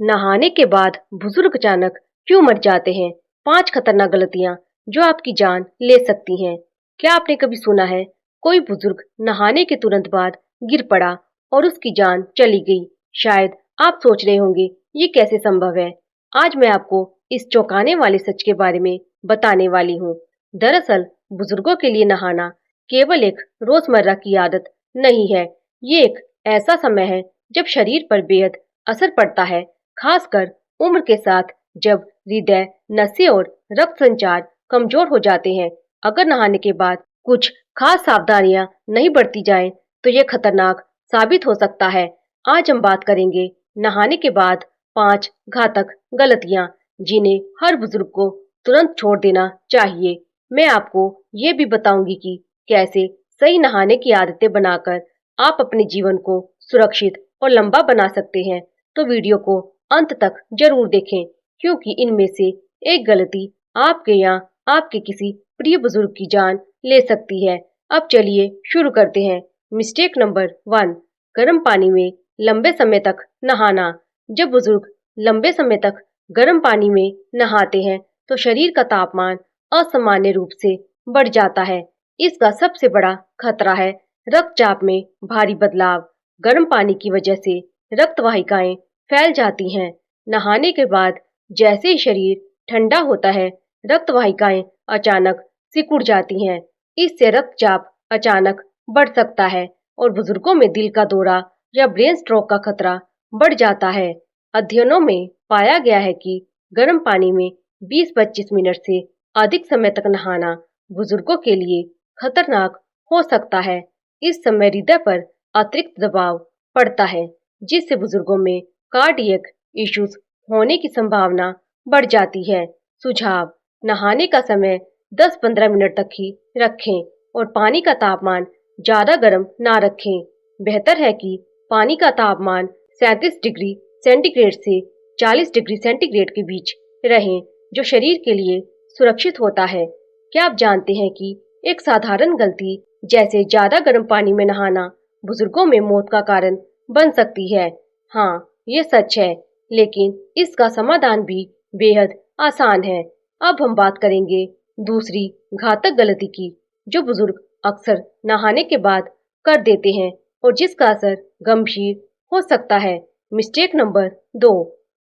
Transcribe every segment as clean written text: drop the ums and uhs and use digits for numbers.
नहाने के बाद बुजुर्ग अचानक क्यों मर जाते हैं? 5 खतरनाक गलतियां जो आपकी जान ले सकती हैं। क्या आपने कभी सुना है कोई बुजुर्ग नहाने के तुरंत बाद गिर पड़ा और उसकी जान चली गई? शायद आप सोच रहे होंगे ये कैसे संभव है। आज मैं आपको इस चौंकाने वाले सच के बारे में बताने वाली हूँ। दरअसल बुजुर्गों के लिए नहाना केवल एक रोजमर्रा की आदत नहीं है। ये एक ऐसा समय है जब शरीर पर बेहद असर पड़ता है, खासकर उम्र के साथ जब हृदय, नसें और रक्त संचार कमजोर हो जाते हैं। अगर नहाने के बाद कुछ खास सावधानियां नहीं बरती जाएं, तो ये खतरनाक साबित हो सकता है। आज हम बात करेंगे नहाने के बाद 5 घातक गलतियां जिन्हें हर बुजुर्ग को तुरंत छोड़ देना चाहिए। मैं आपको ये भी बताऊंगी कि कैसे सही नहाने की आदतें बनाकर आप अपने जीवन को सुरक्षित और लंबा बना सकते हैं। तो वीडियो को अंत तक जरूर देखें, क्योंकि इनमें से एक गलती आपके या आपके किसी प्रिय बुजुर्ग की जान ले सकती है। अब चलिए शुरू करते हैं। मिस्टेक नंबर 1, गर्म पानी में लंबे समय तक नहाना। जब बुजुर्ग लंबे समय तक गर्म पानी में नहाते हैं, तो शरीर का तापमान असामान्य रूप से बढ़ जाता है। इसका सबसे बड़ा खतरा है रक्तचाप में भारी बदलाव। गर्म पानी की वजह से रक्त वाहिकाएं फैल जाती हैं। नहाने के बाद जैसे ही शरीर ठंडा होता है, रक्त वाहिकाएं अचानक सिकुड़ जाती हैं। इससे रक्तचाप अचानक बढ़ सकता है और बुजुर्गों में दिल का दौरा या ब्रेन स्ट्रोक का खतरा बढ़ जाता है। अध्ययनों में पाया गया है कि गर्म पानी में 20-25 मिनट से अधिक समय तक नहाना बुजुर्गों के लिए खतरनाक हो सकता है। इस समय हृदय पर अतिरिक्त दबाव पड़ता है, जिससे बुजुर्गों में कार्डियक इश्यूज होने की संभावना बढ़ जाती है। सुझाव: नहाने का समय 10-15 मिनट तक ही रखें और पानी का तापमान ज्यादा गर्म ना रखें। बेहतर है कि पानी का तापमान 37 डिग्री सेंटीग्रेड से 40 डिग्री सेंटीग्रेड के बीच रहें, जो शरीर के लिए सुरक्षित होता है। क्या आप जानते हैं कि एक साधारण गलती जैसे ज्यादा गर्म पानी में नहाना बुजुर्गों में मौत का कारण बन सकती है? हाँ, ये सच है, लेकिन इसका समाधान भी बेहद आसान है। अब हम बात करेंगे दूसरी घातक गलती की, जो बुजुर्ग अक्सर नहाने के बाद कर देते हैं और जिसका असर गंभीर हो सकता है। मिस्टेक नंबर 2,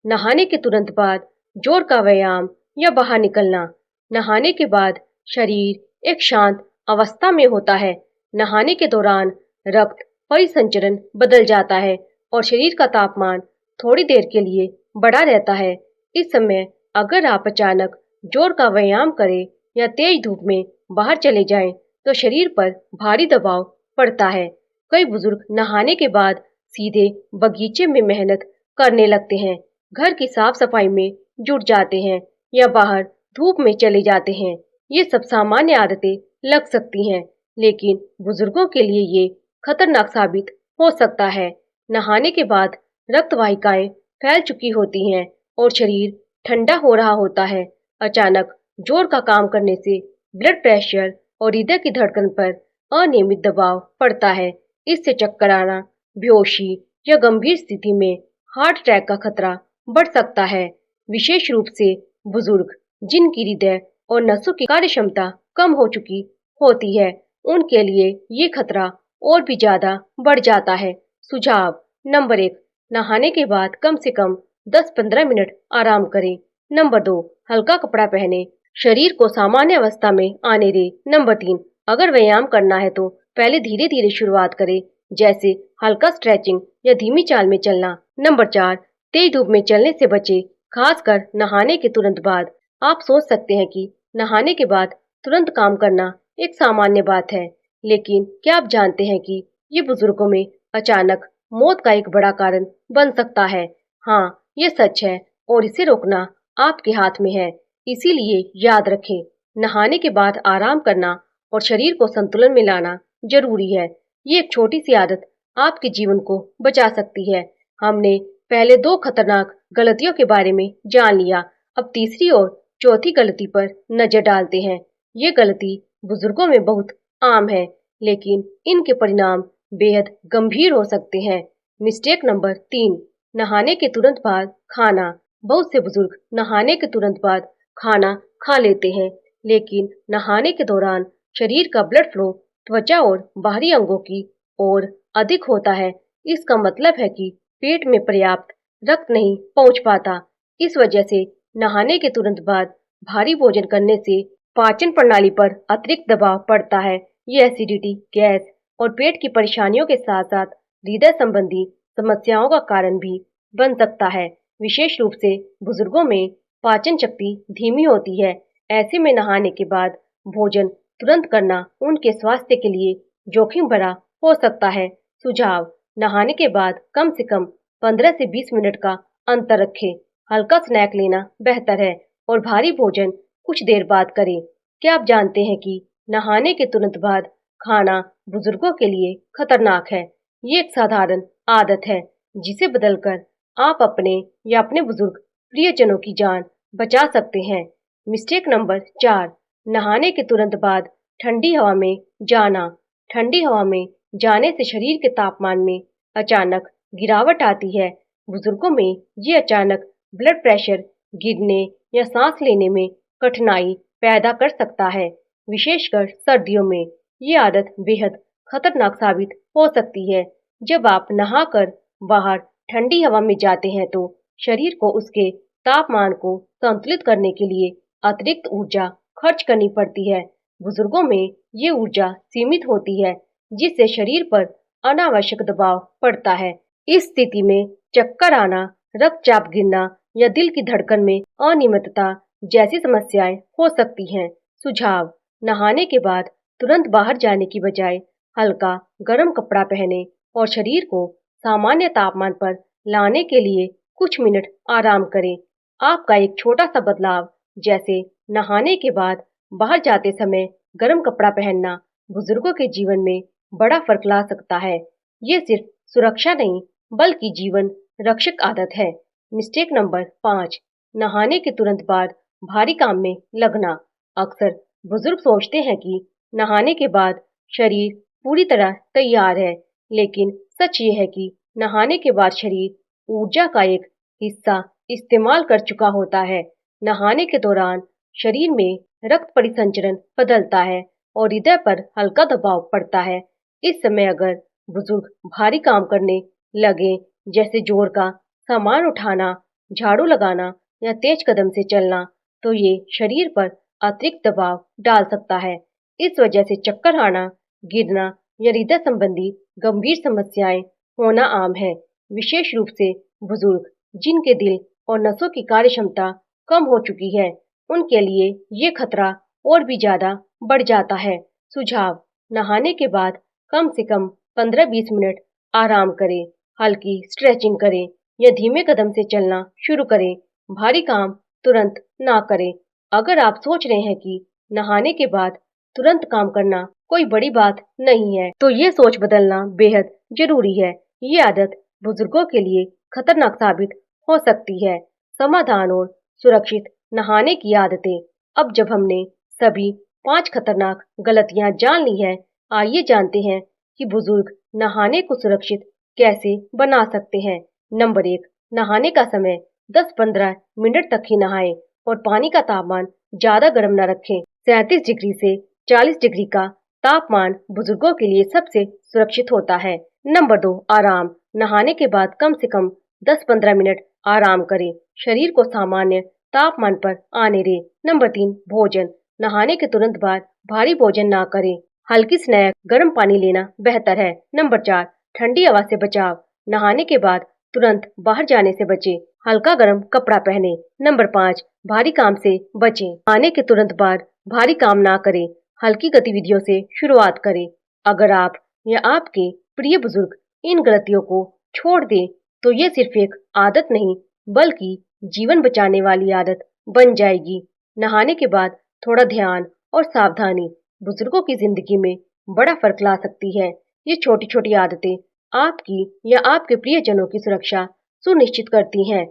नहाने के तुरंत बाद जोर का व्यायाम या बाहर निकलना। नहाने के बाद शरीर एक शांत अवस्था में होता है। नहाने के दौरान रक्त परिसंचरण बदल जाता है और शरीर का तापमान थोड़ी देर के लिए बढ़ा रहता है। इस समय अगर आप अचानक जोर का व्यायाम करें या तेज धूप में बाहर चले जाएं, तो शरीर पर भारी दबाव पड़ता है। कई बुजुर्ग नहाने के बाद सीधे बगीचे में मेहनत करने लगते हैं, घर की साफ सफाई में जुट जाते हैं या बाहर धूप में चले जाते हैं। ये सब सामान्य आदतें लग सकती हैं, लेकिन बुजुर्गों के लिए ये खतरनाक साबित हो सकता है। नहाने के बाद रक्त वाहिकाएं फैल चुकी होती हैं और शरीर ठंडा हो रहा होता है। अचानक जोर का काम करने से ब्लड प्रेशर और हृदय की धड़कन पर अनियमित दबाव पड़ता है। इससे चक्कर आना, बेहोशी या गंभीर स्थिति में हार्ट अटैक का खतरा बढ़ सकता है। विशेष रूप से बुजुर्ग जिनकी हृदय और नसों की कार्य क्षमता कम हो चुकी होती है, उनके लिए ये खतरा और भी ज्यादा बढ़ जाता है। सुझाव: नंबर 1, नहाने के बाद कम से कम 10-15 मिनट आराम करें। नंबर 2, हल्का कपड़ा पहने, शरीर को सामान्य अवस्था में आने दे। नंबर 3, अगर व्यायाम करना है तो पहले धीरे धीरे शुरुआत करें, जैसे हल्का स्ट्रेचिंग या धीमी चाल में चलना। नंबर 4, तेज धूप में चलने से बचे, खासकर नहाने के तुरंत बाद। आप सोच सकते हैं कि नहाने के बाद तुरंत काम करना एक सामान्य बात है, लेकिन क्या आप जानते हैं कि ये बुजुर्गों में अचानक मौत का एक बड़ा कारण बन सकता है? हाँ, ये सच है और इसे रोकना आपके हाथ में है। इसीलिए याद रखें, नहाने के बाद आराम करना और शरीर को संतुलन में लाना जरूरी है। ये एक छोटी सी आदत आपके जीवन को बचा सकती है। हमने पहले 2 खतरनाक गलतियों के बारे में जान लिया। अब तीसरी और चौथी गलती पर नजर डालते हैं। ये गलती बुजुर्गों में बहुत आम है, लेकिन इनके परिणाम बेहद गंभीर हो सकते हैं। मिस्टेक नंबर 3, नहाने के तुरंत बाद खाना। बहुत से बुजुर्ग नहाने के तुरंत बाद खाना खा लेते हैं, लेकिन नहाने के दौरान शरीर का ब्लड फ्लो त्वचा और बाहरी अंगों की ओर अधिक होता है। इसका मतलब है कि पेट में पर्याप्त रक्त नहीं पहुंच पाता। इस वजह से नहाने के तुरंत बाद भारी भोजन करने से पाचन प्रणाली पर अतिरिक्त दबाव पड़ता है। ये एसिडिटी, गैस और पेट की परेशानियों के साथ साथ हृदय संबंधी समस्याओं का कारण भी बन सकता है। विशेष रूप से बुजुर्गों में पाचन शक्ति धीमी होती है। ऐसे में नहाने के बाद भोजन तुरंत करना उनके स्वास्थ्य के लिए जोखिम भरा हो सकता है। सुझाव: नहाने के बाद कम से कम 15 से 20 मिनट का अंतर रखें। हल्का स्नैक लेना बेहतर है और भारी भोजन कुछ देर बाद करें। क्या आप जानते हैं कि नहाने के तुरंत बाद खाना बुजुर्गों के लिए खतरनाक है? ये एक साधारण आदत है जिसे बदलकर आप अपने या अपने बुजुर्ग प्रियजनों की जान बचा सकते हैं। मिस्टेक नंबर 4: नहाने के तुरंत बाद ठंडी हवा में जाना। ठंडी हवा में जाने से शरीर के तापमान में अचानक गिरावट आती है। बुजुर्गों में ये अचानक ब्लड प्रेशर गिरने या सांस लेने में कठिनाई पैदा कर सकता है। विशेषकर सर्दियों में ये आदत बेहद खतरनाक साबित हो सकती है। जब आप नहाकर बाहर ठंडी हवा में जाते हैं तो शरीर को उसके तापमान को संतुलित करने के लिए अतिरिक्त ऊर्जा खर्च करनी पड़ती है। बुजुर्गों में ये ऊर्जा सीमित होती है, जिससे शरीर पर अनावश्यक दबाव पड़ता है। इस स्थिति में चक्कर आना, रक्तचाप गिरना या दिल की धड़कन में अनियमितता जैसी समस्याएं हो सकती हैं। सुझाव: नहाने के बाद तुरंत बाहर जाने की बजाय हल्का गर्म कपड़ा पहने और शरीर को सामान्य तापमान पर लाने के लिए कुछ मिनट आराम करें। आपका एक छोटा सा बदलाव, जैसे नहाने के बाद बाहर जाते समय गर्म कपड़ा पहनना, बुजुर्गों के जीवन में बड़ा फर्क ला सकता है। ये सिर्फ सुरक्षा नहीं, बल्कि जीवन रक्षक आदत है। मिस्टेक नंबर 5: नहाने के तुरंत बाद भारी काम में लगना। अक्सर बुजुर्ग सोचते हैं कि नहाने के बाद शरीर पूरी तरह तैयार है, लेकिन सच ये है कि नहाने के बाद शरीर ऊर्जा का एक हिस्सा इस्तेमाल कर चुका होता है। नहाने के दौरान शरीर में रक्त परिसंचरण बदलता है और हृदय पर हल्का दबाव पड़ता है। इस समय अगर बुजुर्ग भारी काम करने लगे, जैसे जोर का सामान उठाना, झाड़ू लगाना या तेज कदम से चलना, तो ये शरीर पर अतिरिक्त दबाव डाल सकता है। इस वजह से चक्कर आना, गिरना या हृदय संबंधी गंभीर समस्याएं होना आम है। विशेष रूप से बुजुर्ग जिनके दिल और नसों की कार्य क्षमता कम हो चुकी है, उनके लिए ये खतरा और भी ज्यादा बढ़ जाता है। सुझाव: नहाने के बाद कम से कम 15-20 मिनट आराम करें, हल्की स्ट्रेचिंग करें या धीमे कदम से चलना शुरू करें। भारी काम तुरंत ना करें। अगर आप सोच रहे हैं कि नहाने के बाद तुरंत काम करना कोई बड़ी बात नहीं है, तो ये सोच बदलना बेहद जरूरी है। ये आदत बुजुर्गों के लिए खतरनाक साबित हो सकती है। समाधान और सुरक्षित नहाने की आदतें। अब जब हमने सभी 5 खतरनाक गलतियां जान ली है, आइए जानते हैं कि बुजुर्ग नहाने को सुरक्षित कैसे बना सकते हैं। नंबर 1: नहाने का समय 10-15 मिनट तक ही नहाएं और पानी का तापमान ज्यादा गर्म न रखें। 37 डिग्री से 40 डिग्री का तापमान बुजुर्गों के लिए सबसे सुरक्षित होता है। नंबर 2: आराम। नहाने के बाद कम से कम 10-15 मिनट आराम करें, शरीर को सामान्य तापमान पर आने दें। नंबर 3: भोजन। नहाने के तुरंत बाद भारी भोजन ना करें, हल्की स्नैक, गर्म पानी लेना बेहतर है। नंबर 4: ठंडी हवा से बचाव। नहाने के बाद तुरंत बाहर जाने से बचें, हल्का गर्म कपड़ा पहने। नंबर 5: भारी काम से बचें। नहाने के तुरंत बाद भारी काम ना करें, हल्की गतिविधियों से शुरुआत करें। अगर आप या आपके प्रिय बुजुर्ग इन गलतियों को छोड़ दें, तो ये सिर्फ एक आदत नहीं, बल्कि जीवन बचाने वाली आदत बन जाएगी। नहाने के बाद थोड़ा ध्यान और सावधानी बुजुर्गों की जिंदगी में बड़ा फर्क ला सकती है। ये छोटी छोटी आदतें आपकी या आपके प्रियजनों की सुरक्षा सुनिश्चित करती हैं।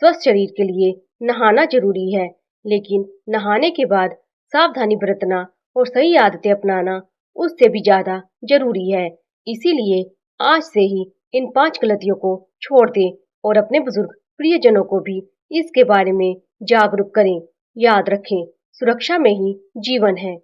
स्वस्थ शरीर के लिए नहाना जरूरी है, लेकिन नहाने के बाद सावधानी बरतना और सही आदतें अपनाना उससे भी ज्यादा जरूरी है। इसीलिए आज से ही इन 5 गलतियों को छोड़ दें और अपने बुजुर्ग प्रियजनों को भी इसके बारे में जागरूक करें। याद रखें, सुरक्षा में ही जीवन है।